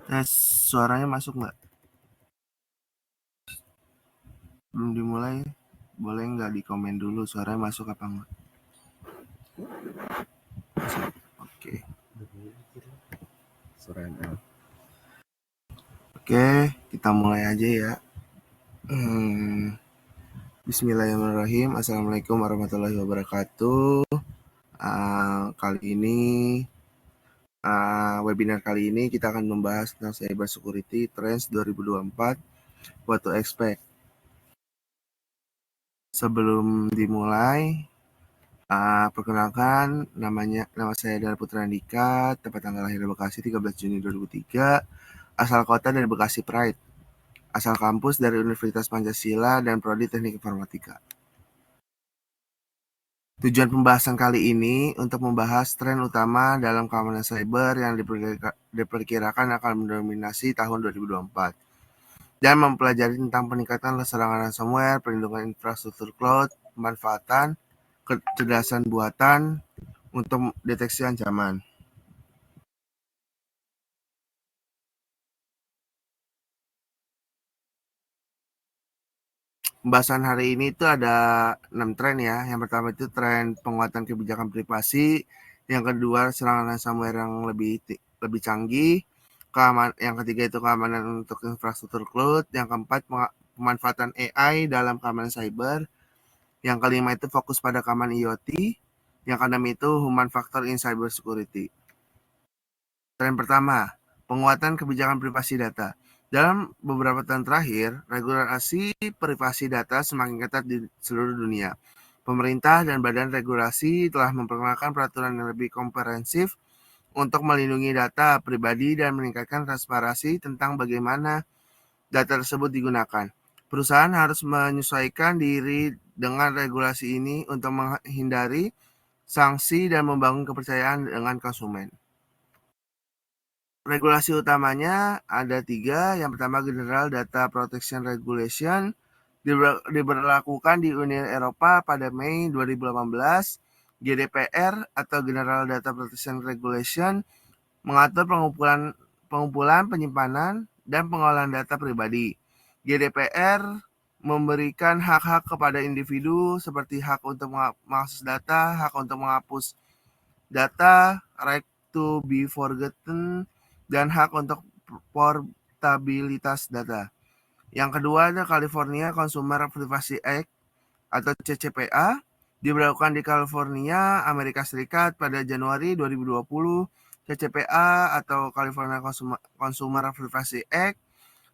Tes, suaranya masuk nggak? Belum dimulai, boleh nggak di komen dulu suaranya masuk apa nggak? Masuk. Oke. Oke, kita mulai aja ya. Bismillahirrahmanirrahim. Assalamualaikum warahmatullahi wabarakatuh. Kali ini webinar kali ini kita akan membahas tentang cyber security trends 2024. What to expect. Sebelum dimulai, perkenalkan, nama saya adalah Putra Andika, tempat tanggal lahir Bekasi 13 Juni 2003, asal kota dari Bekasi Pride, asal kampus dari Universitas Pancasila dan Prodi Teknik Informatika. Tujuan pembahasan kali ini untuk membahas tren utama dalam keamanan cyber yang diperkirakan akan mendominasi tahun 2024 dan mempelajari tentang peningkatan serangan ransomware, perlindungan infrastruktur cloud, pemanfaatan kecerdasan buatan untuk deteksi ancaman. Pembahasan hari ini itu ada 6 tren ya. Yang pertama itu tren penguatan kebijakan privasi, yang kedua serangan ransomware yang lebih canggih, yang ketiga itu keamanan untuk infrastruktur cloud, yang keempat pemanfaatan AI dalam keamanan cyber, yang kelima itu fokus pada keamanan IoT, yang keenam itu human factor in cyber security. Tren pertama, penguatan kebijakan privasi data. Dalam beberapa tahun terakhir, regulasi privasi data semakin ketat di seluruh dunia. Pemerintah dan badan regulasi telah memperkenalkan peraturan yang lebih komprehensif untuk melindungi data pribadi dan meningkatkan transparansi tentang bagaimana data tersebut digunakan. Perusahaan harus menyesuaikan diri dengan regulasi ini untuk menghindari sanksi dan membangun kepercayaan dengan konsumen. Regulasi utamanya ada 3. Yang pertama, General Data Protection Regulation diberlakukan di Uni Eropa pada Mei 2018. GDPR atau General Data Protection Regulation mengatur pengumpulan, penyimpanan, dan pengolahan data pribadi. GDPR memberikan hak-hak kepada individu seperti hak untuk mengakses data, hak untuk menghapus data, right to be forgotten, dan hak untuk portabilitas data. Yang kedua ada California Consumer Privacy Act atau CCPA, diberlakukan di California, Amerika Serikat pada Januari 2020. CCPA atau California Consumer Privacy Act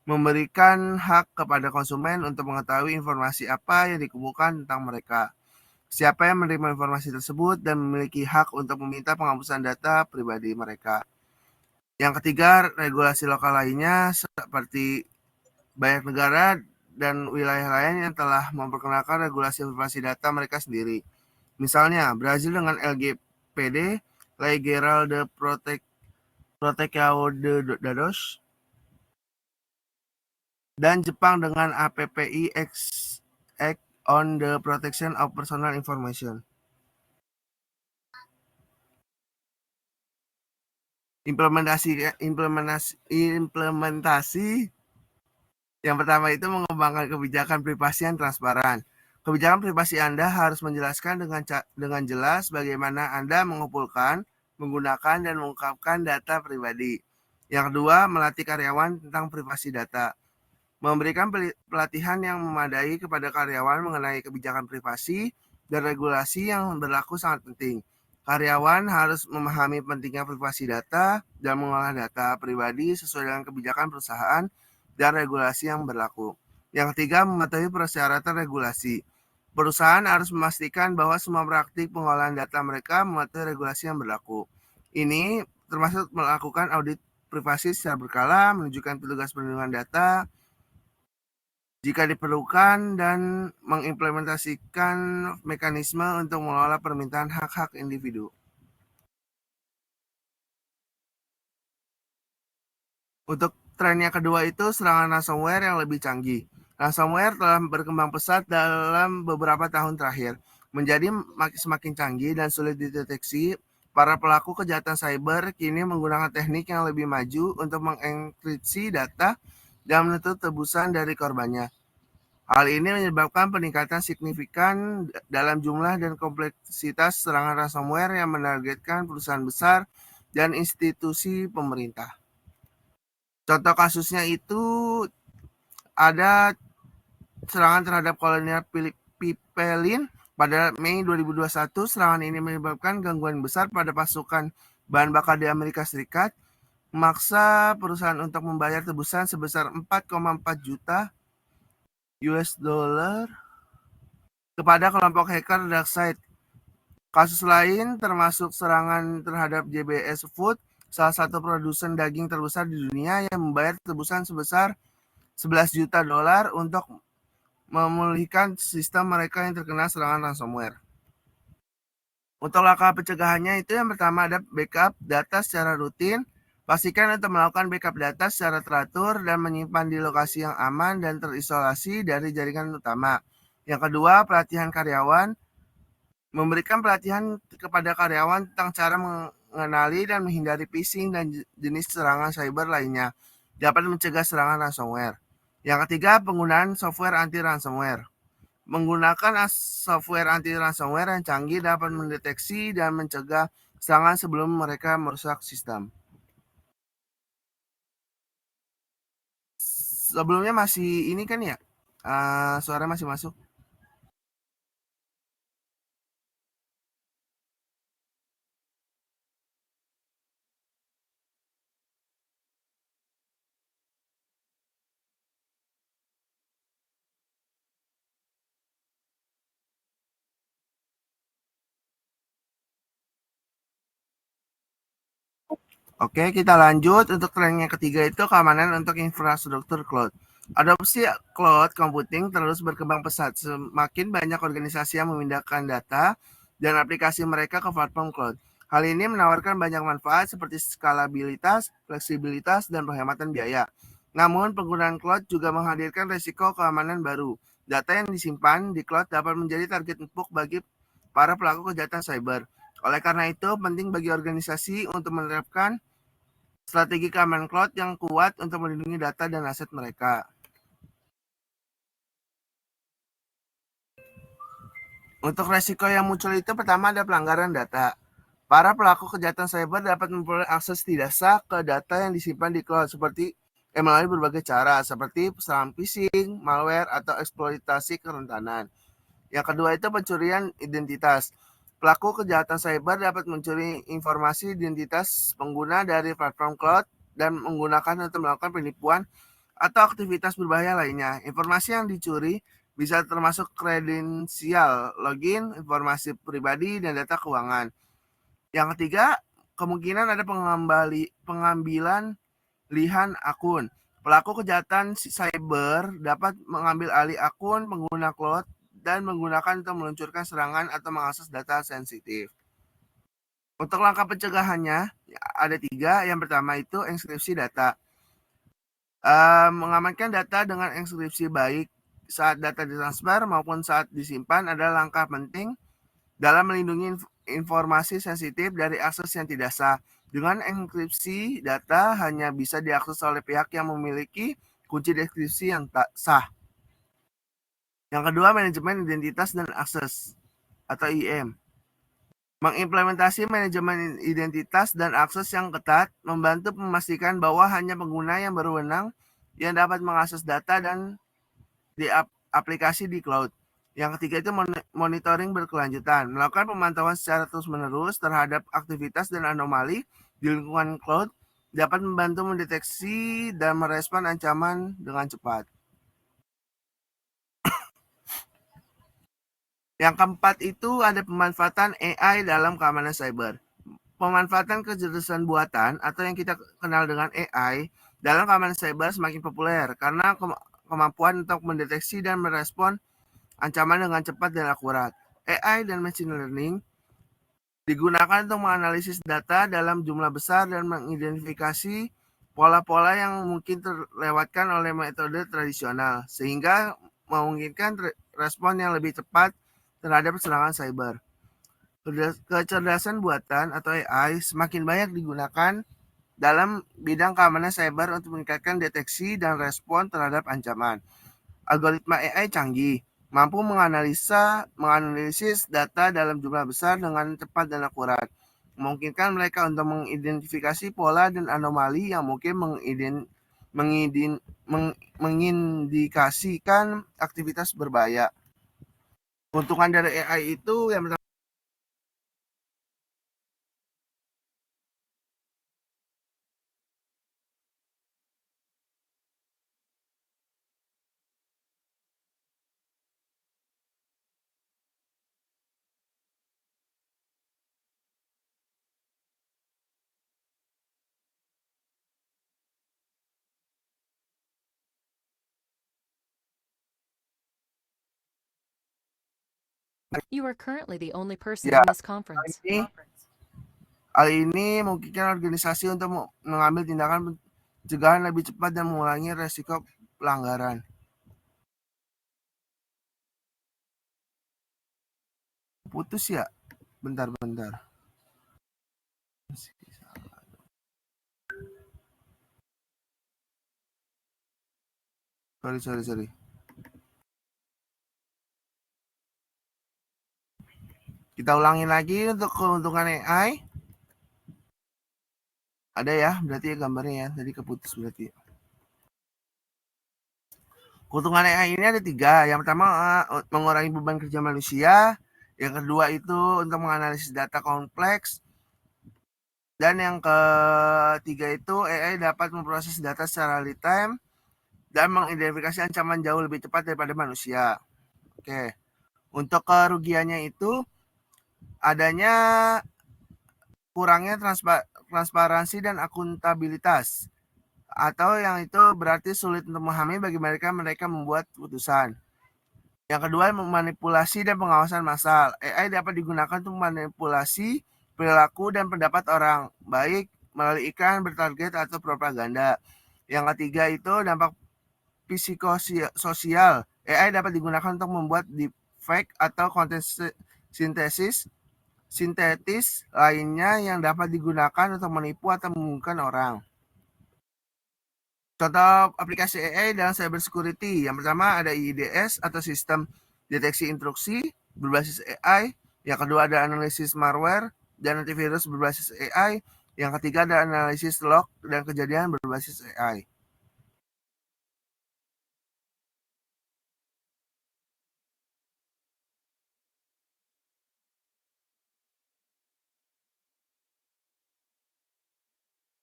memberikan hak kepada konsumen untuk mengetahui informasi apa yang dikumpulkan tentang mereka, siapa yang menerima informasi tersebut, dan memiliki hak untuk meminta penghapusan data pribadi mereka. Yang ketiga, regulasi lokal lainnya seperti banyak negara dan wilayah lain yang telah memperkenalkan regulasi privasi data mereka sendiri. Misalnya, Brazil dengan LGPD, Lei Geral de Proteção de Dados, dan Jepang dengan APPI Act on the Protection of Personal Information. Implementasi yang pertama itu mengembangkan kebijakan privasi yang transparan. Kebijakan privasi Anda harus menjelaskan dengan jelas bagaimana Anda mengumpulkan, menggunakan, dan mengungkapkan data pribadi. Yang kedua, melatih karyawan tentang privasi data. Memberikan pelatihan yang memadai kepada karyawan mengenai kebijakan privasi dan regulasi yang berlaku sangat penting. Karyawan harus memahami pentingnya privasi data dan mengolah data pribadi sesuai dengan kebijakan perusahaan dan regulasi yang berlaku. Yang ketiga, mematuhi persyaratan regulasi. Perusahaan harus memastikan bahwa semua praktik pengolahan data mereka mematuhi regulasi yang berlaku. Ini termasuk melakukan audit privasi secara berkala, menunjukkan petugas perlindungan data jika diperlukan, dan mengimplementasikan mekanisme untuk mengelola permintaan hak-hak individu. Untuk tren yang kedua itu serangan ransomware yang lebih canggih. Ransomware telah berkembang pesat dalam beberapa tahun terakhir, menjadi semakin canggih dan sulit dideteksi Para pelaku kejahatan cyber kini menggunakan teknik yang lebih maju untuk mengenkripsi data dan menutup tebusan dari korbannya. Hal ini menyebabkan peningkatan signifikan dalam jumlah dan kompleksitas serangan ransomware yang menargetkan perusahaan besar dan institusi pemerintah. Contoh kasusnya itu ada serangan terhadap kolonial Pipelin pada Mei 2021. Serangan ini menyebabkan gangguan besar pada pasukan bahan bakar di Amerika Serikat, memaksa perusahaan untuk membayar tebusan sebesar 4,4 juta US dollar kepada kelompok hacker DarkSide. Kasus lain termasuk serangan terhadap JBS Food, salah satu produsen daging terbesar di dunia, yang membayar tebusan sebesar 11 juta dolar untuk memulihkan sistem mereka yang terkena serangan ransomware. Untuk langkah pencegahannya itu yang pertama ada backup data secara rutin. Pastikan untuk melakukan backup data secara teratur dan menyimpan di lokasi yang aman dan terisolasi dari jaringan utama. Yang kedua, pelatihan karyawan. Memberikan pelatihan kepada karyawan tentang cara mengenali dan menghindari phishing dan jenis serangan cyber lainnya dapat mencegah serangan ransomware. Yang ketiga, penggunaan software anti ransomware. Menggunakan software anti ransomware yang canggih dapat mendeteksi dan mencegah serangan sebelum mereka merusak sistem. Sebelumnya masih ini kan ya, suara masih masuk. Oke, kita lanjut. Untuk tren yang ketiga itu keamanan untuk infrastruktur cloud. Adopsi cloud computing terus berkembang pesat. Semakin banyak organisasi yang memindahkan data dan aplikasi mereka ke platform cloud. Hal ini menawarkan banyak manfaat seperti skalabilitas, fleksibilitas, dan penghematan biaya. Namun, penggunaan cloud juga menghadirkan risiko keamanan baru. Data yang disimpan di cloud dapat menjadi target empuk bagi para pelaku kejahatan cyber. Oleh karena itu, penting bagi organisasi untuk menerapkan strategi keamanan cloud yang kuat untuk melindungi data dan aset mereka. Untuk resiko yang muncul itu pertama ada pelanggaran data. Para pelaku kejahatan cyber dapat memperoleh akses tidak sah ke data yang disimpan di cloud melalui berbagai cara seperti serangan phishing, malware, atau eksploitasi kerentanan. Yang kedua itu pencurian identitas. Pelaku kejahatan cyber dapat mencuri informasi identitas pengguna dari platform cloud dan menggunakan untuk melakukan penipuan atau aktivitas berbahaya lainnya. Informasi yang dicuri bisa termasuk kredensial, login, informasi pribadi, dan data keuangan. Yang ketiga, kemungkinan ada pengambilan lihan akun. Pelaku kejahatan cyber dapat mengambil alih akun pengguna cloud dan menggunakan untuk meluncurkan serangan atau mengakses data sensitif. Untuk langkah pencegahannya ada 3. Yang pertama itu enkripsi data. Mengamankan data dengan enkripsi baik saat data ditransfer maupun saat disimpan adalah langkah penting dalam melindungi informasi sensitif dari akses yang tidak sah. Dengan enkripsi, data hanya bisa diakses oleh pihak yang memiliki kunci deskripsi yang tak sah. Yang kedua, manajemen identitas dan akses atau IM. Mengimplementasi manajemen identitas dan akses yang ketat membantu memastikan bahwa hanya pengguna yang berwenang yang dapat mengakses data dan di aplikasi di cloud. Yang ketiga itu monitoring berkelanjutan. Melakukan pemantauan secara terus-menerus terhadap aktivitas dan anomali di lingkungan cloud dapat membantu mendeteksi dan merespon ancaman dengan cepat. Yang keempat itu ada pemanfaatan AI dalam keamanan cyber. Pemanfaatan kecerdasan buatan atau yang kita kenal dengan AI dalam keamanan cyber semakin populer karena kemampuan untuk mendeteksi dan merespon ancaman dengan cepat dan akurat. AI dan machine learning digunakan untuk menganalisis data dalam jumlah besar dan mengidentifikasi pola-pola yang mungkin terlewatkan oleh metode tradisional, sehingga memungkinkan respon yang lebih cepat terhadap serangan cyber. Kecerdasan buatan atau AI semakin banyak digunakan dalam bidang keamanan cyber untuk meningkatkan deteksi dan respon terhadap ancaman. Algoritma AI canggih, mampu menganalisis data dalam jumlah besar dengan cepat dan akurat, memungkinkan mereka untuk mengidentifikasi pola dan anomali yang mungkin mengindikasikan aktivitas berbahaya. Keuntungan dari AI itu yang pertama, You are currently the only person ya in this hal conference. ini hal ini memungkinkan organisasi untuk mengambil tindakan pencegahan lebih cepat dan mengurangi resiko pelanggaran. Putus ya? Bentar. Sorry. Kita ulangi lagi untuk keuntungan AI. Ada ya, berarti ya gambarnya ya. Tadi keputus berarti. Keuntungan AI ini ada 3. Yang pertama, mengurangi beban kerja manusia. Yang kedua itu untuk menganalisis data kompleks. Dan yang ketiga itu AI dapat memproses data secara real time dan mengidentifikasi ancaman jauh lebih cepat daripada manusia. Oke. Untuk kerugiannya itu adanya kurangnya transparansi dan akuntabilitas, atau yang itu berarti sulit untuk memahami bagi mereka membuat putusan. Yang kedua, memanipulasi dan pengawasan massal. AI dapat digunakan untuk manipulasi perilaku dan pendapat orang, baik melalui iklan bertarget atau propaganda. Yang ketiga itu dampak psikososial. AI dapat digunakan untuk membuat deepfake atau konten sintetis lainnya yang dapat digunakan untuk menipu atau membingungkan orang. Contoh aplikasi AI dalam cybersecurity. Yang pertama ada IDS atau sistem deteksi intrusi berbasis AI. Yang kedua ada analisis malware dan antivirus berbasis AI. Yang ketiga ada analisis log dan kejadian berbasis AI.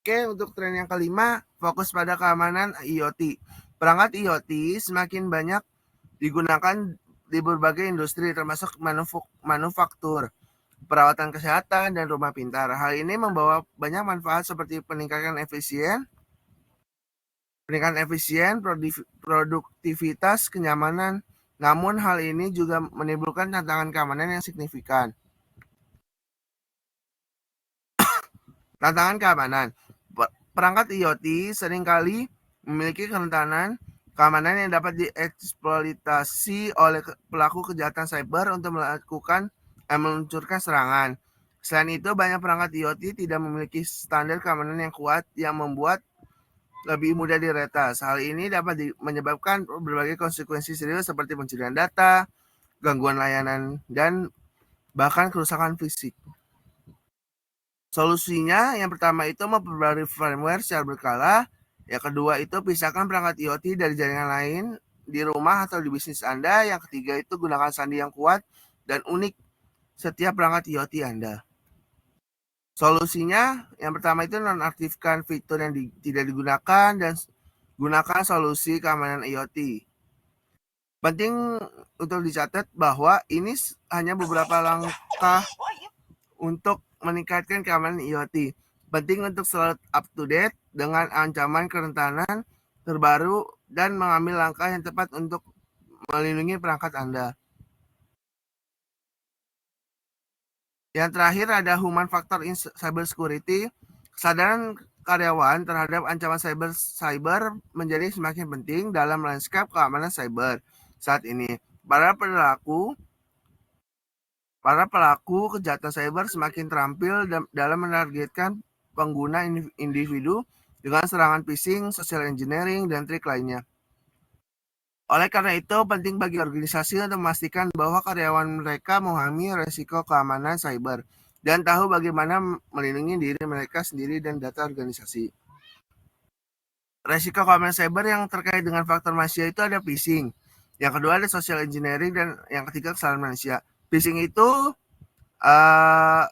Oke, untuk tren yang kelima, fokus pada keamanan IoT. Perangkat IoT semakin banyak digunakan di berbagai industri termasuk manufaktur, perawatan kesehatan, dan rumah pintar. Hal ini membawa banyak manfaat seperti peningkatan efisien, produktivitas, kenyamanan. Namun hal ini juga menimbulkan tantangan keamanan yang signifikan. Tantangan keamanan. Perangkat IoT seringkali memiliki kerentanan keamanan yang dapat dieksploitasi oleh pelaku kejahatan cyber untuk meluncurkan serangan. Selain itu, banyak perangkat IoT tidak memiliki standar keamanan yang kuat yang membuat lebih mudah diretas. Hal ini dapat menyebabkan berbagai konsekuensi serius seperti pencurian data, gangguan layanan, dan bahkan kerusakan fisik. Solusinya yang pertama itu memperbarui firmware secara berkala. Yang kedua itu pisahkan perangkat IoT dari jaringan lain di rumah atau di bisnis Anda. Yang ketiga itu gunakan sandi yang kuat dan unik setiap perangkat IoT Anda. Solusinya yang pertama itu nonaktifkan fitur yang tidak digunakan dan gunakan solusi keamanan IoT. Penting untuk dicatat bahwa ini hanya beberapa langkah untuk meningkatkan keamanan IoT. Penting untuk selalu up to date dengan ancaman kerentanan terbaru dan mengambil langkah yang tepat untuk melindungi perangkat Anda. Yang terakhir ada human factor in cybersecurity. Kesadaran karyawan terhadap ancaman cyber menjadi semakin penting dalam lanskap keamanan cyber saat ini. Para Para pelaku kejahatan cyber semakin terampil dalam menargetkan pengguna individu dengan serangan phishing, social engineering, dan trik lainnya. Oleh karena itu, penting bagi organisasi untuk memastikan bahwa karyawan mereka memahami resiko keamanan cyber dan tahu bagaimana melindungi diri mereka sendiri dan data organisasi. Resiko keamanan cyber yang terkait dengan faktor manusia itu ada phishing. Yang kedua ada social engineering dan yang ketiga kesalahan manusia. Phishing itu uh,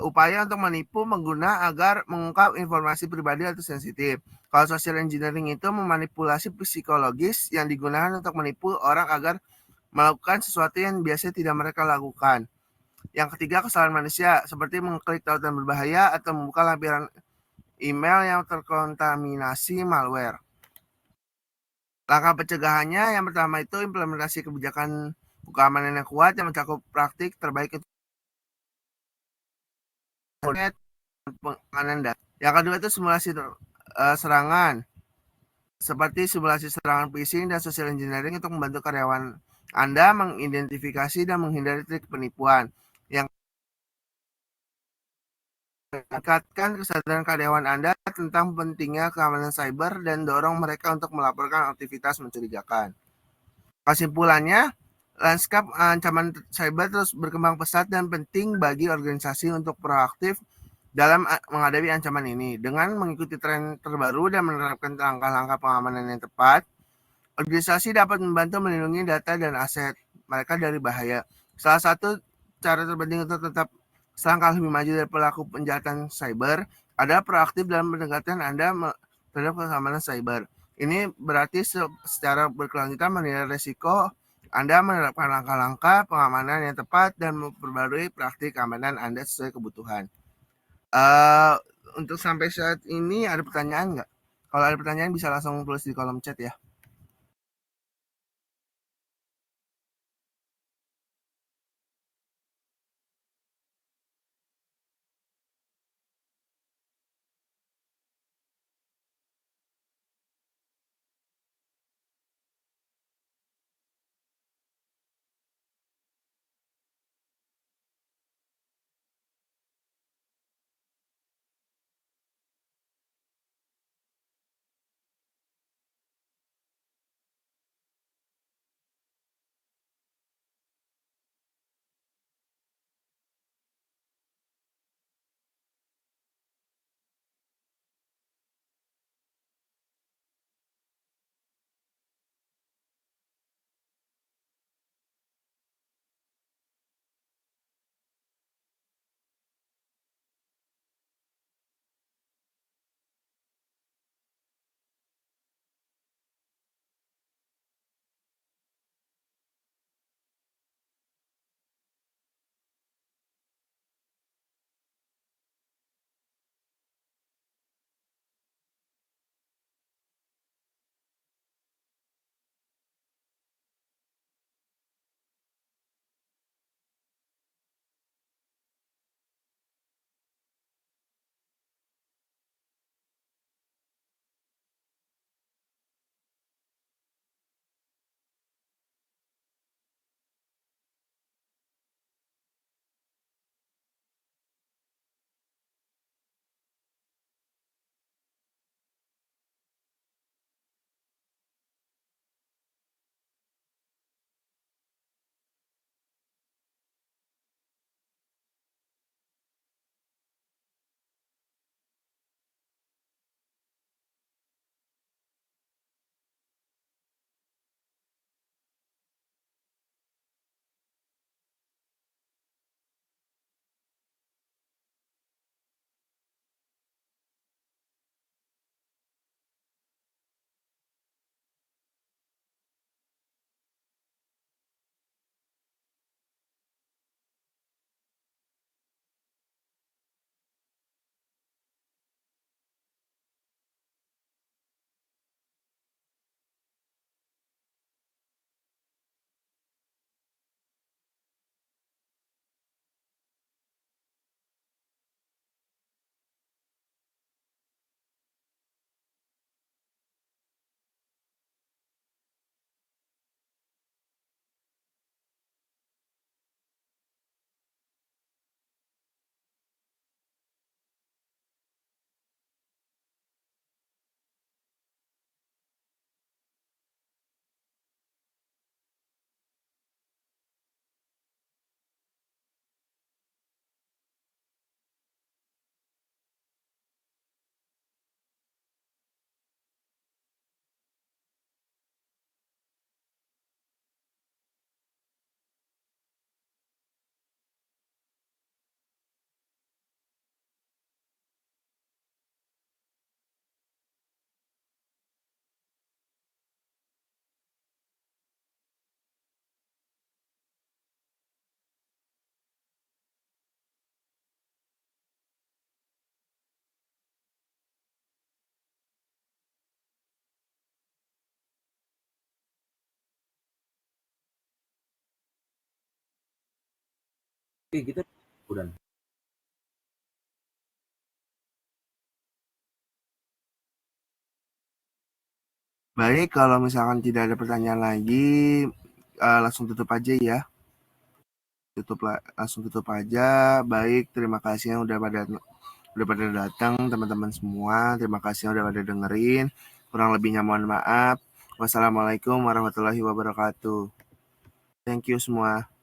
upaya untuk menipu pengguna agar mengungkap informasi pribadi atau sensitif. Kalau social engineering itu memanipulasi psikologis yang digunakan untuk menipu orang agar melakukan sesuatu yang biasanya tidak mereka lakukan. Yang ketiga, kesalahan manusia, seperti mengklik tautan berbahaya atau membuka lampiran email yang terkontaminasi malware. Langkah pencegahannya, yang pertama itu implementasi kebijakan keamanan yang kuat yang mencakup praktik terbaik untuk penganan data. Yang kedua itu simulasi serangan, seperti simulasi serangan phishing dan social engineering untuk membantu karyawan Anda mengidentifikasi dan menghindari trik penipuan. Yang meningkatkan kesadaran karyawan Anda tentang pentingnya keamanan cyber dan dorong mereka untuk melaporkan aktivitas mencurigakan. Kesimpulannya, lanskap ancaman cyber terus berkembang pesat dan penting bagi organisasi untuk proaktif dalam menghadapi ancaman ini. Dengan mengikuti tren terbaru dan menerapkan langkah-langkah pengamanan yang tepat, organisasi dapat membantu melindungi data dan aset mereka dari bahaya. Salah satu cara terpenting untuk tetap selangkah lebih maju dari pelaku penjahatan cyber adalah proaktif dalam pendekatan Anda terhadap keamanan cyber. Ini berarti secara berkelanjutan menilai risiko Anda menerapkan langkah-langkah pengamanan yang tepat dan memperbarui praktik keamanan Anda sesuai kebutuhan. Uh, untuk sampai saat ini ada pertanyaan nggak? Kalau ada pertanyaan bisa langsung tulis di kolom chat ya. kita udah. Baik, kalau misalkan tidak ada pertanyaan lagi, langsung tutup aja ya. Langsung tutup aja. Baik, terima kasih yang udah pada datang teman-teman semua. Terima kasih yang udah pada dengerin. Kurang lebihnya mohon maaf. Wassalamualaikum warahmatullahi wabarakatuh. Thank you semua.